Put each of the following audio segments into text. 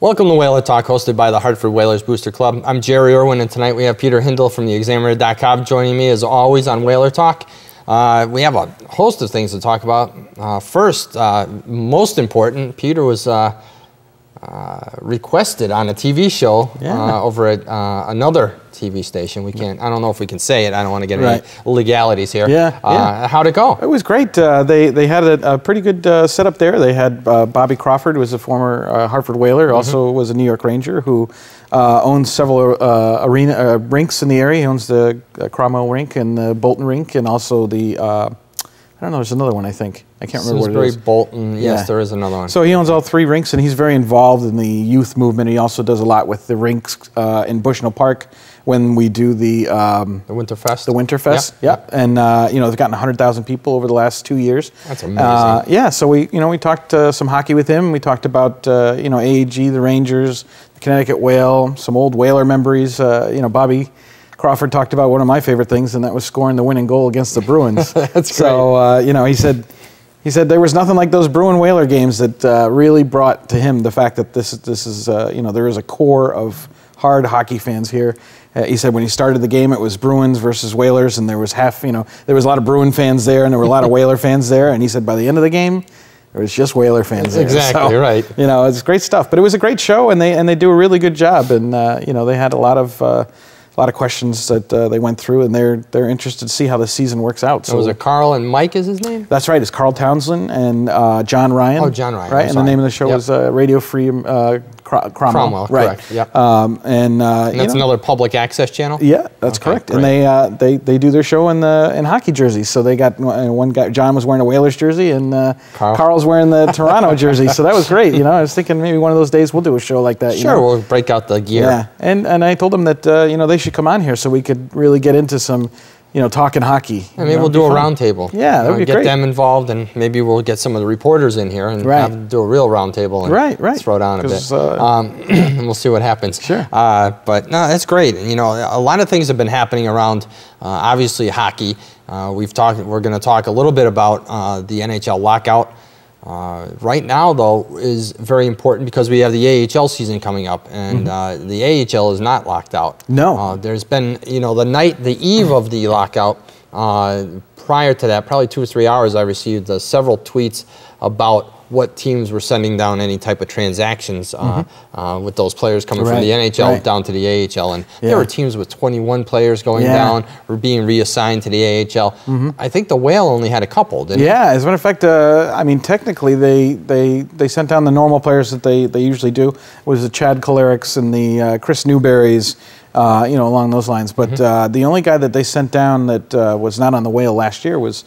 Welcome to Whaler Talk, hosted by the Hartford Whalers Booster Club. I'm Jerry Irwin, and tonight we have Peter Hindle from theexaminer.com joining me as always on Whaler Talk. We have a host of things to talk about. First, most important, Peter was requested on a TV show over at another TV station. We can't. I don't know if we can say it. I don't want to get any legalities here. How'd it go? It was great. They had a pretty good setup there. They had Bobby Crawford, who was a former Hartford Whaler, also was a New York Ranger, who owns several rinks in the area. He owns the Cromwell rink and the Bolton rink, and also the I don't know, there's another one, I think. I can't remember what it is. Bolton, yes, there is another one. So he owns all three rinks, and he's very involved in the youth movement. He also does a lot with the rinks in Bushnell Park when we do the Winterfest. The Winterfest, And, you know, they've gotten 100,000 people over the last 2 years. That's amazing. So we talked some hockey with him. We talked about, you know, AAG, the Rangers, the Connecticut Whale, some old Whaler memories. You know, Bobby Crawford talked about one of my favorite things, and that was scoring the winning goal against the Bruins. That's great. So, you know, he said there was nothing like those Bruin Whaler games that really brought to him the fact that this is you know, there is a core of hard hockey fans here. He said when he started the game, it was Bruins versus Whalers, and there was there was a lot of Bruin fans there, and there were a lot of Whaler fans there. And he said by the end of the game, there was just Whaler fans there. Exactly, so, right. You know, it's great stuff. But it was a great show, and they do a really good job. And you know, they had a lot of questions that they went through, and they're interested to see how the season works out. So was it Carl and Mike is his name? That's right. It's Carl Townsend and John Ryan. Oh, John Ryan. Right, and the name of the show was Radio Free Cromwell. Right. Correct. Yep. And that's another public access channel. Yeah, that's correct. Great. And they do their show in hockey jerseys. So they got one guy. John was wearing a Whalers jersey, and Carl's wearing the Toronto jersey. So that was great. You know, I was thinking maybe one of those days we'll do a show like that. Sure, we'll break out the gear. Yeah, and I told them that you know, they should come on here so we could really get into some, you know, talking hockey. And maybe we'll do a roundtable. Yeah, that would be great. Get them involved, and maybe we'll get some of the reporters in here and do a real roundtable and throw down a bit. And we'll see what happens. Sure. But no, that's great. You know, a lot of things have been happening around, obviously, hockey. We're going to talk a little bit about the NHL lockout. Right now, though, is very important because we have the AHL season coming up, and the AHL is not locked out. No. There's been, you know, the eve of the lockout, prior to that, probably 2 or 3 hours, I received several tweets about what teams were sending down any type of transactions with those players coming from the NHL down to the AHL. And there were teams with 21 players going down or being reassigned to the AHL. I think the Whale only had a couple, didn't it? Yeah, as a matter of fact, I mean, technically they sent down the normal players that they usually do. It was the Chad Kolareks and the Chris Newberrys, you know, along those lines. But the only guy that they sent down that was not on the Whale last year was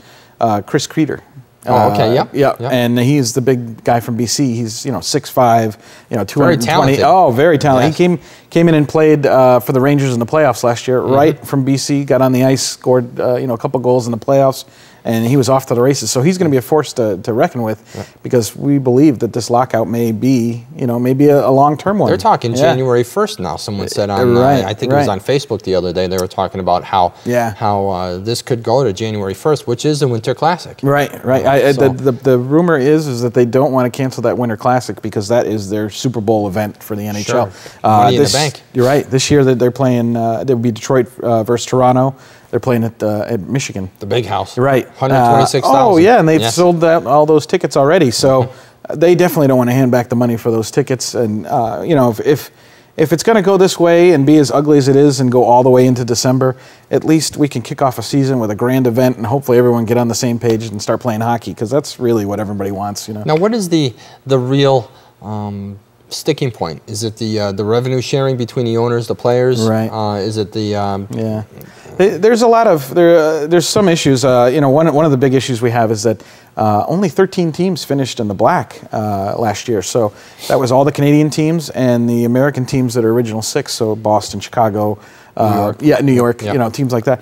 Chris Creeder. Oh, okay, yeah. And he's the big guy from BC. He's, you know, 6'5", you know, 220. Very talented. Oh, very talented. Yes. He came in and played for the Rangers in the playoffs last year, right from BC, got on the ice, scored, you know, a couple goals in the playoffs, and he was off to the races. So he's going to be a force to reckon with because we believe that this lockout may be, you know, maybe a long-term one. They're talking January 1st now. Someone said on, I think it was on Facebook the other day, they were talking about how this could go to January 1st, which is the Winter Classic. Right. The rumor is that they don't want to cancel that Winter Classic because that is their Super Bowl event for the NHL. Sure. Money in the bank. You're right. This year they're playing, it would be Detroit versus Toronto. They're playing at Michigan. The big house. Right. 126,000. Oh, yeah, and they've sold out all those tickets already. So they definitely don't want to hand back the money for those tickets. And, you know, if it's going to go this way and be as ugly as it is and go all the way into December, at least we can kick off a season with a grand event and hopefully everyone get on the same page and start playing hockey because that's really what everybody wants, you know. Now, what is the real sticking point? Is it the revenue sharing between the owners, the players? Right. Is it the There's a lot of there's some issues. You know, one of the big issues we have is that only 13 teams finished in the black last year. So that was all the Canadian teams and the American teams that are original 6. So Boston, Chicago, New York. You know, teams like that.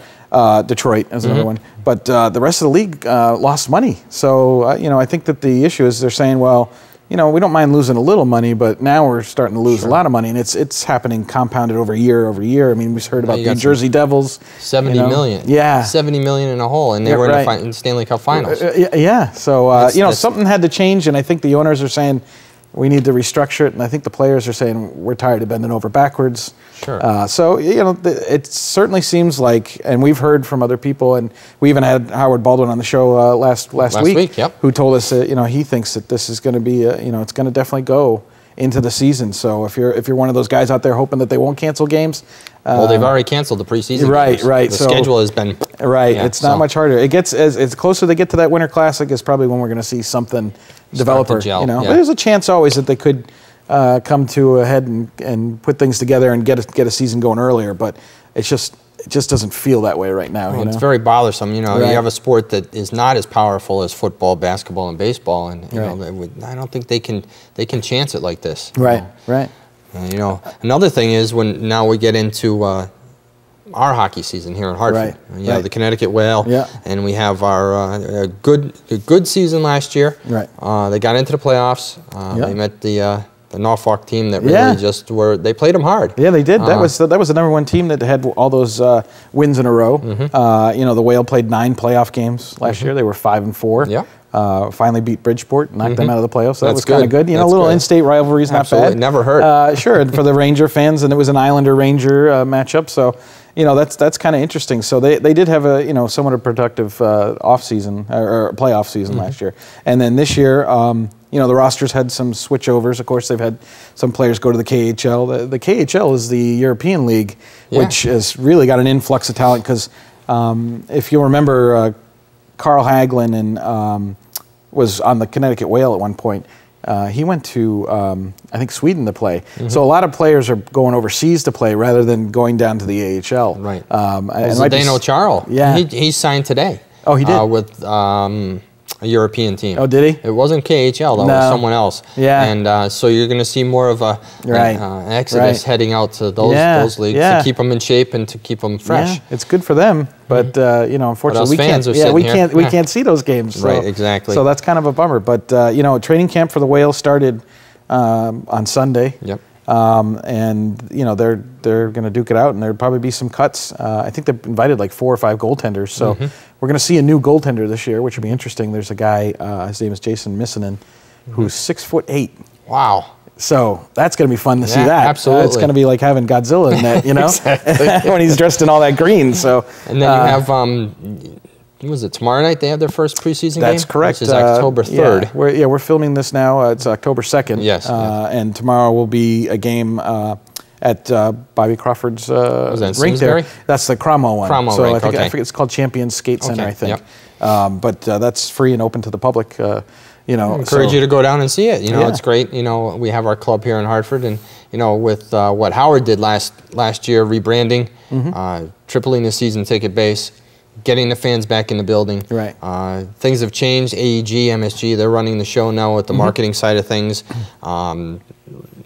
Detroit is another one. But the rest of the league lost money. So you know, I think that the issue is they're saying, well, you know, we don't mind losing a little money, but now we're starting to lose a lot of money, and it's happening compounded over year. I mean, we've heard about the New Jersey Devils. 70 million. Yeah. 70 million in a hole, and they were in the Stanley Cup Finals. So, you know, something had to change, and I think the owners are saying, we need to restructure it. And I think the players are saying we're tired of bending over backwards. Sure. So, it certainly seems like, and we've heard from other people, and we even had Howard Baldwin on the show last week, yep. who told us that, he thinks that this is going to be, it's going to definitely go into the season. So if you're one of those guys out there hoping that they won't cancel games, well, they've already canceled the preseason. Right, games. right. The schedule has been it's not much harder. It gets as closer they get to that Winter Classic is probably when we're going to see something develop. There's a chance always that they could come to a head and put things together and get a season going earlier, but it just doesn't feel that way right now. Well, it's very bothersome. You have a sport that is not as powerful as football, basketball, and baseball, and I don't think they can chance it like this. Right. Another thing is when now we get into our hockey season here in Hartford. Right. The Connecticut Whale, and we have our good season last year. Right. They got into the playoffs. They met the Norfolk team that really they played them hard. Yeah, they did. That was the number one team that had all those wins in a row. The Whale played 9 playoff games last year. They were 5-4. Yeah. Finally beat Bridgeport, knocked them out of the playoffs. So that was kind of good. That's little in-state rivalries, not bad. Never hurt. Sure, for the Ranger fans, and it was an Islander-Ranger matchup. So, that's kind of interesting. So they did have a somewhat a productive off season or playoff season last year, and then this year, the rosters had some switchovers. Of course, they've had some players go to the KHL. The KHL is the European League, which has really got an influx of talent. Because if you remember, Carl Hagelin and was on the Connecticut Whale at one point. He went to, I think, Sweden to play. So a lot of players are going overseas to play rather than going down to the AHL. Right. Zdeno Chara. Yeah. He signed today. Oh, he did? With a European team. Oh, did he? It wasn't KHL, though. No. It was someone else. Yeah. And so you're going to see more of an exodus heading out to those leagues to keep them in shape and to keep them fresh. Yeah, it's good for them. But unfortunately, we can't see those games. So, right, exactly. So that's kind of a bummer. But training camp for the Whale started on Sunday. Yep. And they're going to duke it out, and there'll probably be some cuts. I think they've invited like 4 or 5 goaltenders. So we're going to see a new goaltender this year, which will be interesting. There's a guy, his name is Jason Missinen, who's 6'8". Wow. So that's going to be fun to see that. Absolutely. It's going to be like having Godzilla in that, Exactly. when he's dressed in all that green. So and then you have, was it tomorrow night they have their first preseason game? That's correct. Which is October 3rd. We're filming this now. It's October 2nd. Yes. And tomorrow will be a game at Bobby Crawford's rink there. That's the Cromwell one. Cromwell rink, I think it's called Champions Skate Center, I think. Yep. But that's free and open to the public. I encourage you to go down and see it. It's great. We have our club here in Hartford, and with what Howard did last year, rebranding, tripling the season ticket base, getting the fans back in the building. Right. Things have changed. AEG, MSG, they're running the show now with the marketing side of things.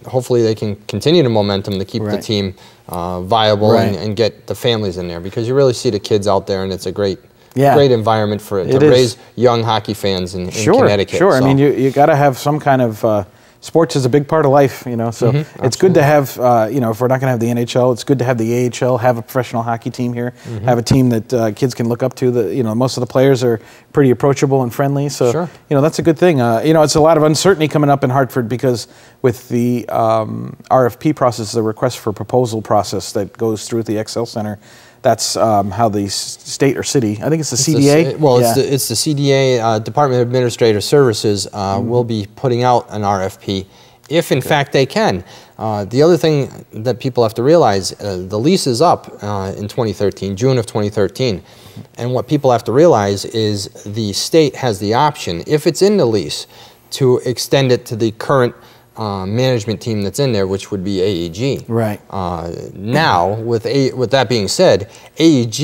Hopefully they can continue the momentum to keep the team viable and get the families in there, because you really see the kids out there, and it's a great environment to raise young hockey fans in Connecticut. Sure. I mean, you got to have some kind of sports is a big part of life, So it's good to have, if we're not going to have the NHL, it's good to have the AHL, have a professional hockey team here, have a team that kids can look up to. Most of the players are pretty approachable and friendly, so that's a good thing. It's a lot of uncertainty coming up in Hartford because with the RFP process, the request for proposal process that goes through at the XL Center. That's how the state or city, I think it's the CDA. It's the CDA, Department of Administrative Services, will be putting out an RFP if in fact they can. The other thing that people have to realize, the lease is up in 2013, June of 2013. And what people have to realize is the state has the option, if it's in the lease, to extend it to the current management team that's in there, which would be AEG. Right. Now, with that being said, AEG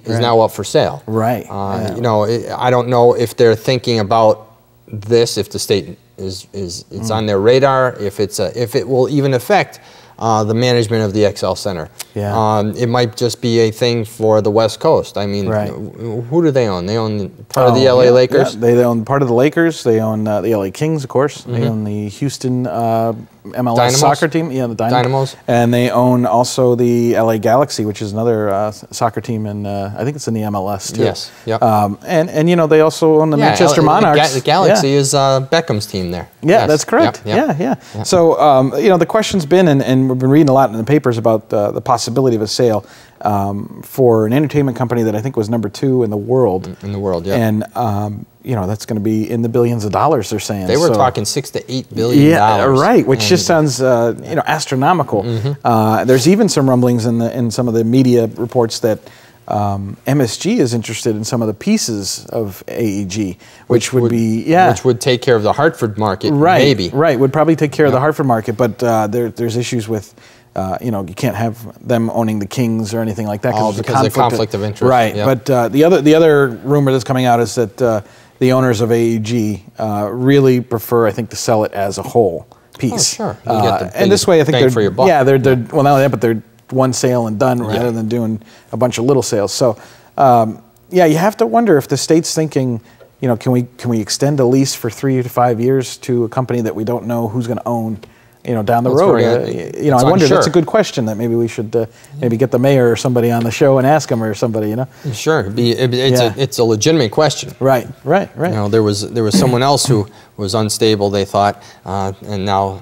is now up for sale. Right. I don't know if they're thinking about this, if the state it's on their radar, if it will even affect the management of the XL Center. Yeah. It might just be a thing for the West Coast. I mean, who do they own? They own part of the LA Lakers? Yeah. They own part of the Lakers. They own the LA Kings, of course. They own the Houston MLS Dynamos? soccer team. Yeah, the Dynamos. And they own also the LA Galaxy, which is another soccer team, and I think it's in the MLS too. Yes. Yep. And you know, they also own the Manchester Monarchs. The Galaxy is Beckham's team there. Yeah, yes. that's correct. Yep. Yeah. So, you know, the question's been, and we've been reading a lot in the papers about the possibility of a sale for an entertainment company that I think was #2 in the world. In the world, yeah. And, you know, that's going to be in the billions of dollars, they're saying. They were talking $6 to $8 billion. Yeah, right, which just sounds, you know, astronomical. There's even some rumblings in some of the media reports that MSG is interested in some of the pieces of AEG, which would be, which would take care of the Hartford market, maybe. Right, would probably take care of the Hartford market, but there's issues with, you know, you can't have them owning the Kings or anything like that because of the conflict of interest. Right, but the other rumor that's coming out is that the owners of AEG really prefer, I think, to sell it as a whole piece. Oh, sure. You get the and this way, I think bang for your buck. Yeah, they're well, not only that, but they're one sale and done rather than doing a bunch of little sales. So, yeah, you have to wonder if the state's thinking, you know, can we extend a lease for 3 to 5 years to a company that we don't know who's going to own, you know, down the road? You know, I wonder. That's a good question that maybe we should maybe get the mayor or somebody on the show and ask him, or somebody, you know. Sure, it's a legitimate question. Right. You know, there was someone else who was unstable, they thought, and now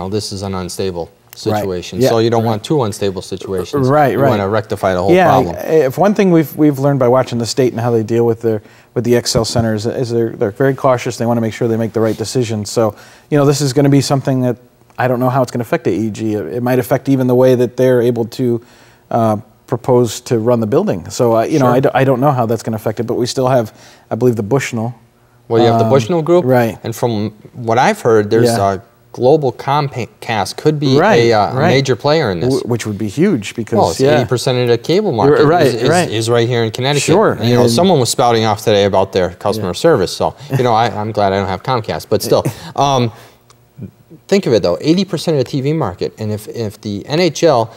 this is an unstable situation. So you don't want 2 unstable situations. Right. You want to rectify the whole problem. If one thing we've learned by watching the state and how they deal with the XL centers is they're very cautious. They want to make sure they make the right decisions. So, you know, this is going to be something that I don't know how it's going to affect AEG. It might affect even the way that they're able to propose to run the building. So, you know, I don't know how that's going to affect it. But we still have, I believe, the Bushnell. Well, you have the Bushnell Group, right? And from what I've heard, there's Global Comcast could be a major player in this, which would be huge because 80% of the cable market is right here in Connecticut. Sure, and, you know, someone was spouting off today about their customer service. So, you know, I'm glad I don't have Comcast, but still. Think of it though, 80% of the TV market, and if the NHL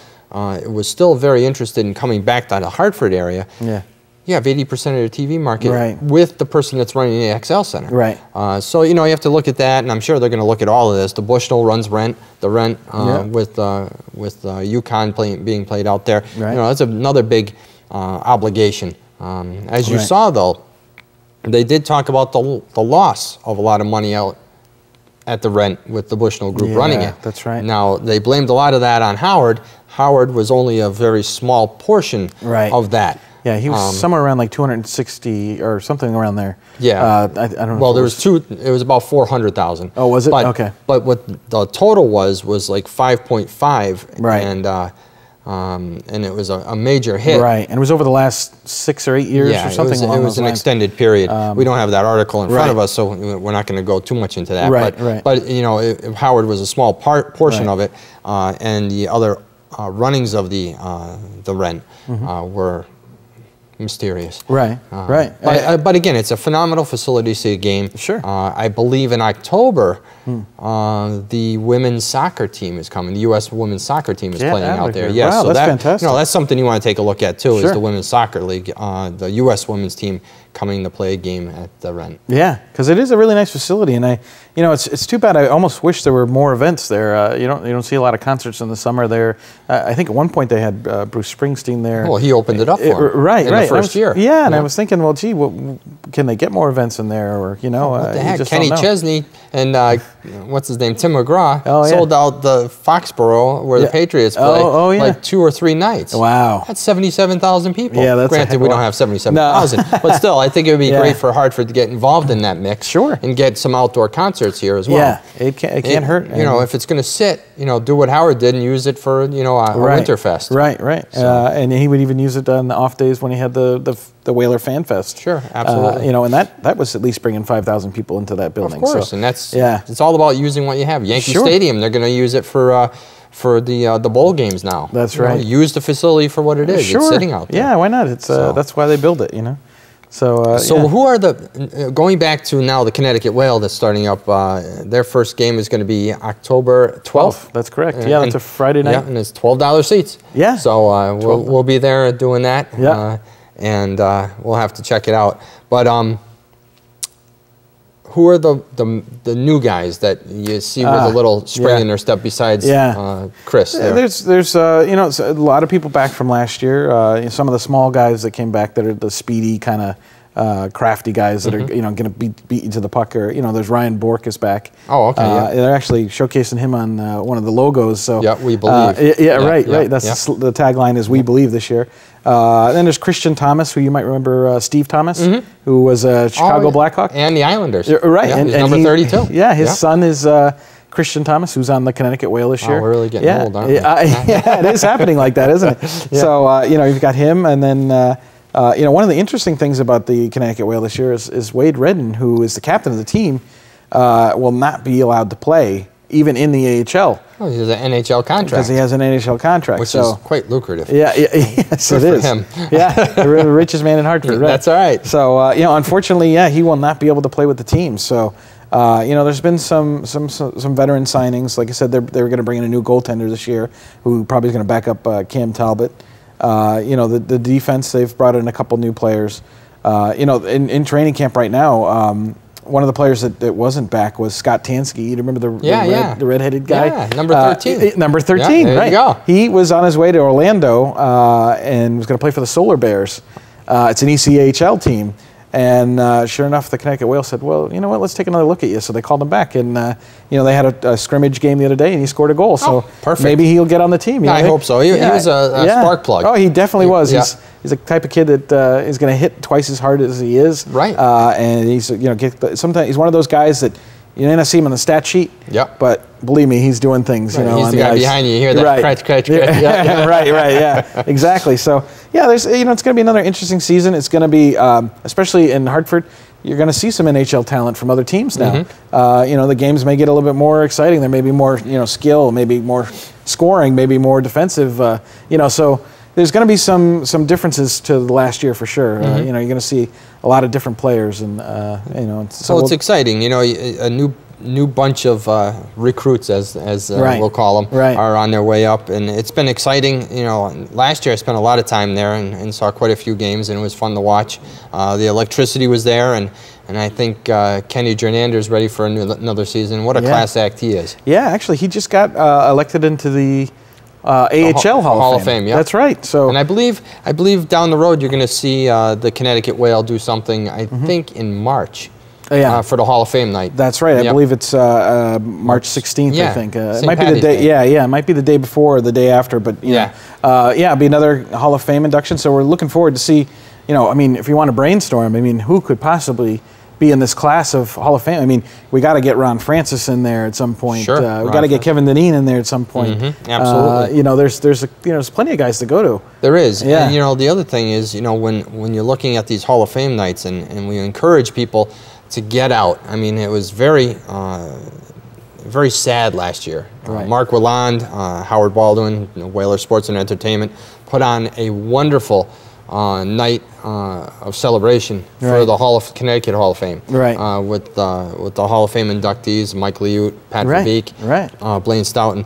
was still very interested in coming back to the Hartford area, you have 80% of the TV market with the person that's running the XL Center. Right. So, you know, you have to look at that, and I'm sure they're going to look at all of this. The Bushnell runs the rent with UConn being played out there. Right. You know, that's another big obligation. As you saw, though, they did talk about the loss of a lot of money out at the rent with the Bushnell Group running it. That's right. Now, they blamed a lot of that on Howard. Howard was only a very small portion of that. Yeah, he was somewhere around like 260 or something around there. Yeah. I don't know. Well, there was it was about 400,000. Oh, was it? Okay. But what the total was like 5.5. Right. And it was a major hit. Right, and it was over the last 6 or 8 years or something along those lines. It was an extended period. We don't have that article in front of us, so we're not going to go too much into that. But you know, Howard was a small portion of it, and the other runnings of the rent were mysterious. Right. But again, it's a phenomenal facility to see a game. Sure. I believe in October, the women's soccer team is coming. The U.S. women's soccer team is playing out there. Yes, wow, so that's fantastic. You know, that's something you want to take a look at too. Is the women's soccer league, the U.S. women's team coming to play a game at the Rent. Yeah, because it is a really nice facility, and you know, it's too bad. I almost wish there were more events there. You don't see a lot of concerts in the summer there. I think at one point they had Bruce Springsteen there. Well, he opened it up for them in the first year. Yeah, and I was thinking, well, gee, can they get more events in there, or you know, what the heck? Kenny Chesney and what's his name, Tim McGraw, sold out the Foxborough where the Patriots play like 2 or 3 nights. Wow, that's 77,000 people. Yeah, that's granted we don't have 77,000, but still, I think it would be great for Hartford to get involved in that mix. Sure, and get some outdoor concerts here as well. Yeah, it can't hurt. You know, if it's going to sit, you know, do what Howard did and use it for, you know, a Winterfest. Right. So. And he would even use it on the off days when he had the Whaler Fan Fest. Sure, absolutely. You know, and that was at least bringing 5,000 people into that building. Of course, and that's it's all about using what you have. Yankee Stadium, they're going to use it for the bowl games now. That's right. Use the facility for what it is. It's sitting out there. Yeah, why not? It's that's why they build it. You know. So, so who are the, going back to now the Connecticut Whale that's starting up, their first game is going to be October 12th. That's correct. Yeah, that's a Friday night. Yeah, and it's $12 seats. Yeah. So we'll be there doing that. Yeah. And we'll have to check it out. But who are the new guys that you see with a little spring in their step besides Chris? There's you know, a lot of people back from last year. Some of the small guys that came back that are the speedy kind of crafty guys that are going to beat you to the puck. Or there's Ryan Bork is back. Oh, okay. They're actually showcasing him on one of the logos. So yeah, we believe. Right. That's the tagline is "We believe" this year. Then there's Christian Thomas, who you might remember, Steve Thomas, who was a Chicago Blackhawk. And the Islanders. Right. Yeah, and number 32. Yeah, his son is Christian Thomas, who's on the Connecticut Whale this year. We're really getting old, aren't we? Yeah, it is happening like that, isn't it? So, you've got him, and then, one of the interesting things about the Connecticut Whale this year is Wade Redden, who is the captain of the team, will not be allowed to play, even in the AHL. Oh, he has an NHL contract. Because he has an NHL contract. Which is quite lucrative. Yes, it is. For him. Yeah, the richest man in Hartford, right? That's all right. So, unfortunately, he will not be able to play with the team. So, there's been some veteran signings. Like I said, they were going to bring in a new goaltender this year who probably is going to back up Cam Talbot. The defense, they've brought in a couple new players. In training camp right now, one of the players that wasn't back was Scott Tansky. You remember the redheaded guy? Yeah, number 13. Number 13, there right. You go. He was on his way to Orlando and was going to play for the Solar Bears. It's an ECHL team. And sure enough, the Connecticut Whale said, well, you know what, let's take another look at you. So they called him back. And, they had a scrimmage game the other day, and he scored a goal. So perfect. Maybe he'll get on the team. I hope so. He was a spark plug. Oh, he definitely was. Yeah. He's the type of kid that is going to hit twice as hard as he is. Right. And he's, sometimes he's one of those guys that you may not see him on the stat sheet. Yep. But believe me, he's doing things. Right. He's the guy behind you. You hear that crunch. Right. Yeah. Exactly. So there's it's going to be another interesting season. It's going to be especially in Hartford. You're going to see some NHL talent from other teams now. The games may get a little bit more exciting. There may be more skill, maybe more scoring, maybe more defensive. So there's going to be some differences to the last year for sure. You're going to see a lot of different players, and So it's exciting. A new bunch of recruits, as we'll call them, are on their way up, and it's been exciting. Last year I spent a lot of time there and saw quite a few games, and it was fun to watch. The electricity was there, and I think Kenny Jernander's ready for another season. What a class act he is. Yeah, actually, he just got elected into the AHL Hall of Fame. Yeah, that's right. So, and I believe down the road you're going to see the Connecticut Whale do something. I think in March. For the Hall of Fame night. That's right. I believe it's March 16th. I think it might be the day. Yeah, it might be the day before or the day after. But it'll be another Hall of Fame induction. So we're looking forward to see. If you want to brainstorm, who could possibly be in this class of Hall of Fame? We got to get Ron Francis in there at some point. Sure. We got to get Kevin Dineen in there at some point. Absolutely. There's plenty of guys to go to. There is. Yeah. And the other thing is, when you're looking at these Hall of Fame nights, and we encourage people to get out. It was very, very sad last year. Right. Mark Willand, Howard Baldwin, Whaler Sports and Entertainment put on a wonderful night of celebration for the Connecticut Hall of Fame. Right. With the Hall of Fame inductees, Mike Liut, Pat Verbeek, Blaine Stoughton.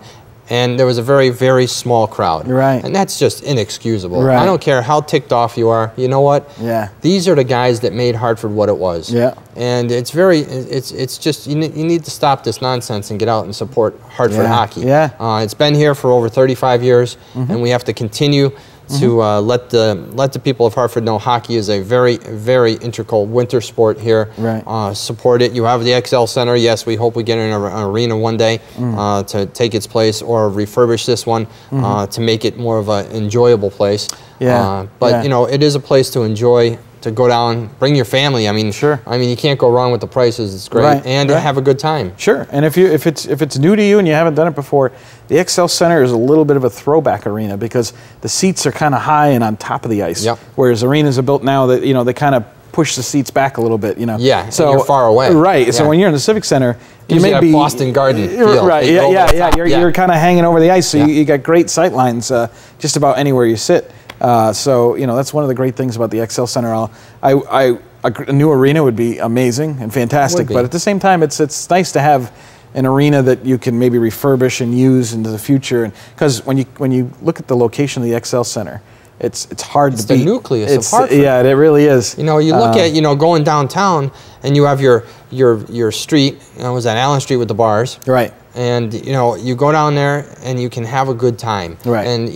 And there was a very, very small crowd. Right. And that's just inexcusable. Right. I don't care how ticked off you are. You know what? Yeah. These are the guys that made Hartford what it was. Yeah. And it's just, you need to stop this nonsense and get out and support Hartford hockey. Yeah. It's been here for over 35 years, and we have to continue to let the people of Hartford know hockey is a very, very integral winter sport here. Right. Support it. You have the XL Center. Yes, we hope we get an arena one day to take its place, or refurbish this one to make it more of an enjoyable place. Yeah. But it is a place to enjoy. To go down, bring your family. Sure. You can't go wrong with the prices. It's great, and have a good time. Sure. And if it's new to you and you haven't done it before, the XL Center is a little bit of a throwback arena because the seats are kind of high and on top of the ice. Yep. Whereas arenas are built now that they kind of push the seats back a little bit. Yeah. So and you're far away. Right. Yeah. So when you're in the Civic Center, you Gives may you be Boston Garden feel. Right. Yeah. You're kind of hanging over the ice, so you got great sight lines just about anywhere you sit. So that's one of the great things about the XL Center. A new arena would be amazing and fantastic, but at the same time, it's nice to have an arena that you can maybe refurbish and use into the future. And because when you look at the location of the XL Center, it's hard to beat. It's the nucleus of Hartford. Yeah, it really is. You look at going downtown, and you have your street. Was that Allen Street with the bars? Right. And you go down there and you can have a good time. Right. And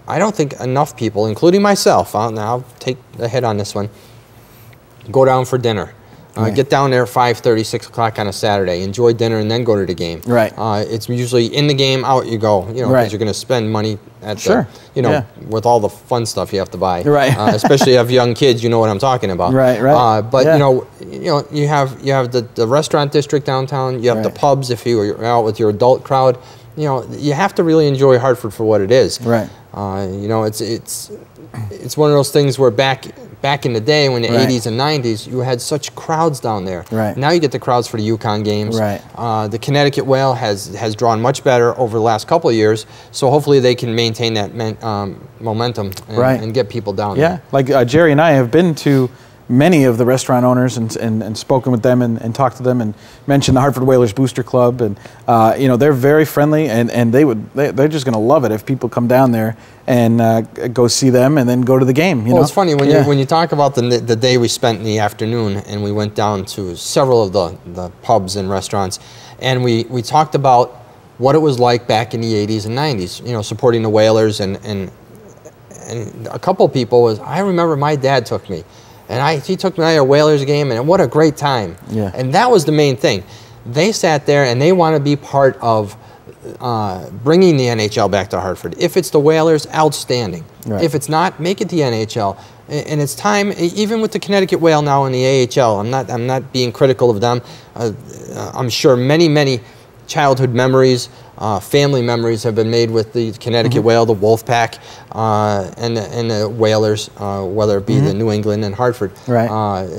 I don't think enough people, including myself, I'll take the hit on this one, go down for dinner. Get down there at 5:30, 6 o'clock on a Saturday. Enjoy dinner and then go to the game. Right. It's usually in the game, out you go. Because you're going to spend money at with all the fun stuff you have to buy. Right. Especially if you have young kids, you know what I'm talking about. Right. Right. But you have the restaurant district downtown. You have the pubs if you're out with your adult crowd. You have to really enjoy Hartford for what it is. Right. It's one of those things where back in the day, when the 80s and 90s, you had such crowds down there. Right. Now you get the crowds for the UConn games. Right. The Connecticut Whale has drawn much better over the last couple of years, so hopefully they can maintain that momentum and get people down there. Yeah, like Jerry and I have been to many of the restaurant owners and spoken with them and talked to them and mentioned the Hartford Whalers Booster Club, and they're very friendly, and they're just going to love it if people come down there and go see them and then go to the game. It's funny when you talk about the day we spent in the afternoon, and we went down to several of the pubs and restaurants, and we talked about what it was like back in the 80s and 90s, supporting the Whalers, and a couple people I remember my dad took me. And he took me to a Whalers game, and what a great time. Yeah. And that was the main thing. They sat there, and they want to be part of bringing the NHL back to Hartford. If it's the Whalers, outstanding. Right. If it's not, make it the NHL. And it's time, even with the Connecticut Whale now in the AHL, I'm not being critical of them. I'm sure many childhood memories, family memories have been made with the Connecticut Whale, the Wolfpack, and the Whalers, whether it be the New England and Hartford. Right.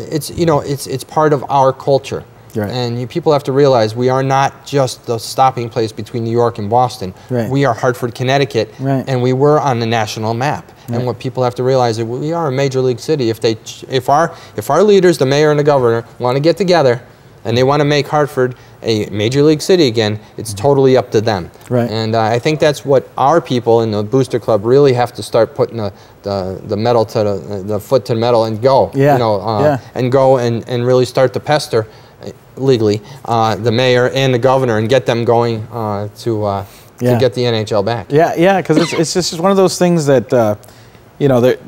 It's part of our culture. Right. And people have to realize we are not just the stopping place between New York and Boston. Right. We are Hartford, Connecticut, and we were on the national map. And what people have to realize is we are a major league city. If our leaders, the mayor and the governor, want to get together and they want to make Hartford a major league city again, it's totally up to them. Right. And I think that's what our people in the Booster Club really have to start putting the metal to the foot to the metal and go. And go and really start to pester legally the mayor and the governor and get them going to get the NHL back. Yeah, because it's just one of those things that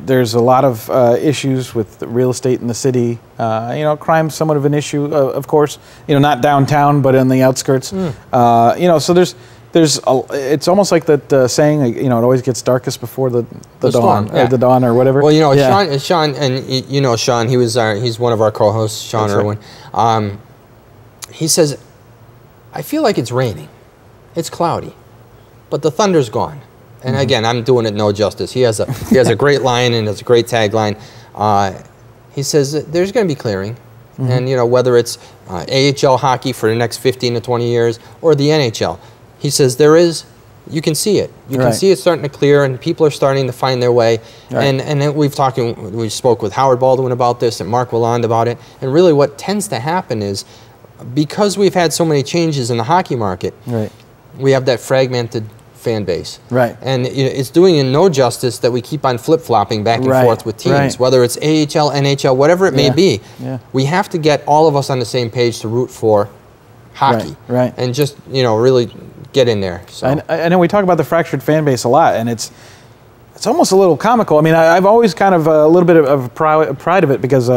there's a lot of issues with real estate in the city. Crime's somewhat of an issue, of course. Not downtown, but in the outskirts. So it's almost like that saying. It always gets darkest before the dawn, storm, or the dawn, or whatever. Well, Sean, and Sean, he's one of our co-hosts, Sean Irwin. Right. He says, I feel like it's raining. It's cloudy, but the thunder's gone. And again, I'm doing it no justice. He has a great line, and it's a great tagline. He says there's going to be clearing, and whether it's AHL hockey for the next 15 to 20 years or the NHL, he says you can see it. You can see it starting to clear, and people are starting to find their way. Right. And then we spoke with Howard Baldwin about this and Mark Willand about it. And really, what tends to happen is because we've had so many changes in the hockey market, we have that fragmented fan base. Right. And it's doing it no justice that we keep on flip-flopping back and forth with teams, whether it's AHL, NHL, whatever it may be. Yeah. We have to get all of us on the same page to root for hockey. Right. And just, really get in there. So. I know we talk about the fractured fan base a lot, and it's almost a little comical. I mean, I've always kind of a little bit of pride of it because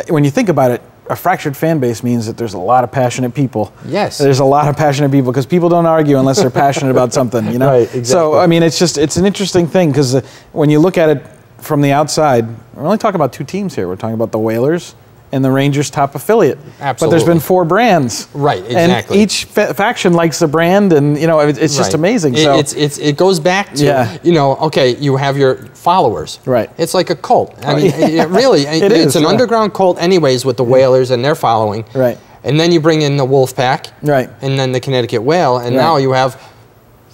when you think about it, a fractured fan base means that there's a lot of passionate people. Yes. There's a lot of passionate people because people don't argue unless they're passionate about something, Right, exactly. So, I mean, it's an interesting thing because when you look at it from the outside, we're only talking about two teams here. We're talking about the Whalers and the Rangers' top affiliate. Absolutely. But there's been 4 brands. Right, exactly. And each faction likes the brand, and it's just amazing. So it goes back to okay, you have your followers. Right. It's like a cult. I mean, it's an underground cult, anyways, with the Whalers and their following. Right. And then you bring in the Wolfpack. Right. And then the Connecticut Whale, and now you have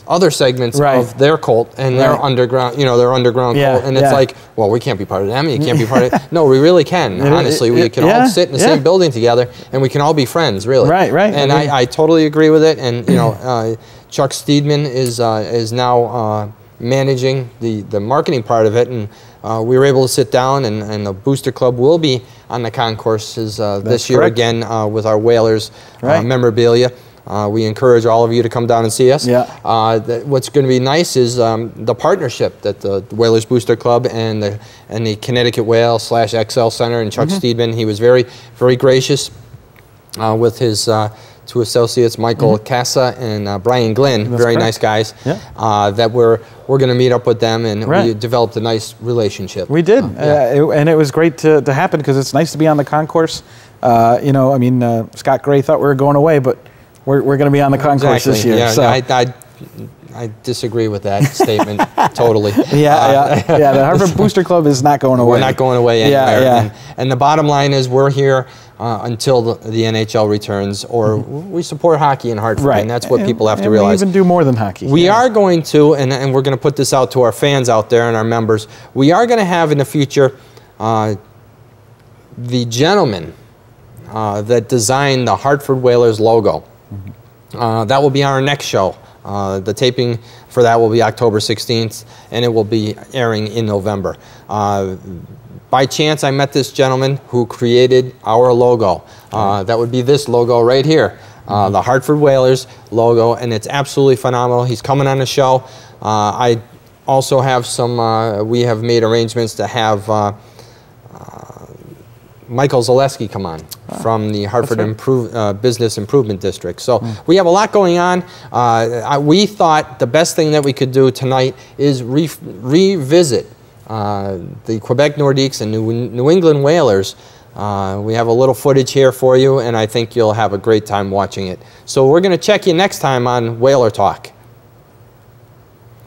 other segments Right. of their cult and their Right. underground, their underground Yeah, cult, and it's yeah. like, well, we can't be part of them. You can't be part of it. No, we really can. Honestly, we can all yeah, sit in the yeah. same building together, and we can all be friends, really. Right, right. And I mean- I totally agree with it. And Chuck Steedman is now managing the marketing part of it, and we were able to sit down, and the Booster Club will be on the concourses this year correct. again with our Whalers Right. memorabilia. We encourage all of you to come down and see us. Yeah. What's going to be nice is the partnership that the Whalers Booster Club and the Connecticut Whale / XL Center and Chuck Steedman. He was very, very gracious with his two associates, Michael Casa and Brian Glynn. That's very correct. nice guys. Yeah. That we're going to meet up with them, and we Right. developed a nice relationship. We did, Yeah. and it was great to happen because it's nice to be on the concourse. Scott Gray thought we were going away, but we're going to be on the concourse this year. Yeah, so. I disagree with that statement totally. Yeah. The Harvard Booster Club is not going away. We're not going away anywhere. Yeah. And the bottom line is we're here until the NHL returns, or we support hockey in Hartford, Right. and that's what And- people have to and realize. We even do more than hockey. We are going to, and we're going to put this out to our fans out there and our members, we are going to have in the future the gentleman that designed the Hartford Whalers logo. That will be our next show. The taping for that will be October 16th, and it will be airing in November. By chance, I met this gentleman who created our logo. That would be this logo right here, the Hartford Whalers logo, and it's absolutely phenomenal. He's coming on the show. I also have we have made arrangements to have Michael Zaleski come on from the Hartford Business Improvement District. So we have a lot going on. We thought the best thing that we could do tonight is revisit the Quebec Nordiques and New England Whalers. We have a little footage here for you, and I think you'll have a great time watching it. So we're going to check you next time on Whaler Talk.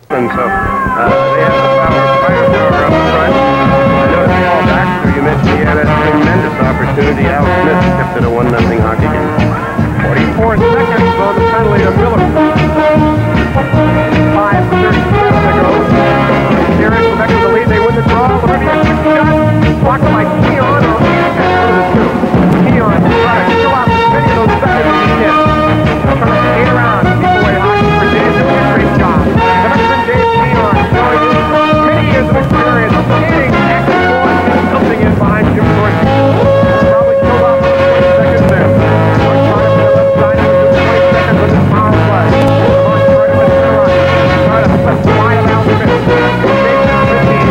And so they have the firepower up front. I know it's all back, so you mentioned he had a tremendous opportunity. Al Smith kept it a 1-0 hockey game. 44 seconds on the penalty to Miller. 5:36 to go. Here in Quebec with the lead, they win the draw. Olivier, quick shot. Blocked by Keon or Keon trying to kill out as many of those seconds as he can. Trying to skate around, keep away hockey for Dave, doing a great job. Dave Keon showing you many years of experience skating back and forth, getting something in behind Jim Dorsey. Probably killed off 20 seconds there. Mark Carter from the left side, 20 seconds on this power play. Mark Carter with the run. Trying to put wide out Smith. Dave Smith will run it down. Big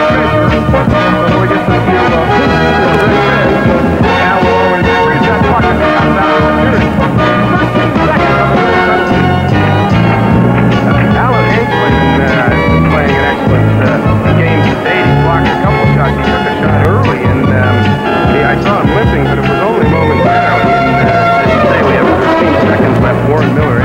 measure. So we get some view of the now we'll always freeze that puck and they have that opportunity. 13 seconds of the penalty. Alan Hanklin is playing an excellent game today. He blocked a couple shots. He took a shot early, and I saw him limping, but it was only momentarily. And as you say, we have 13 seconds left. Warren Miller,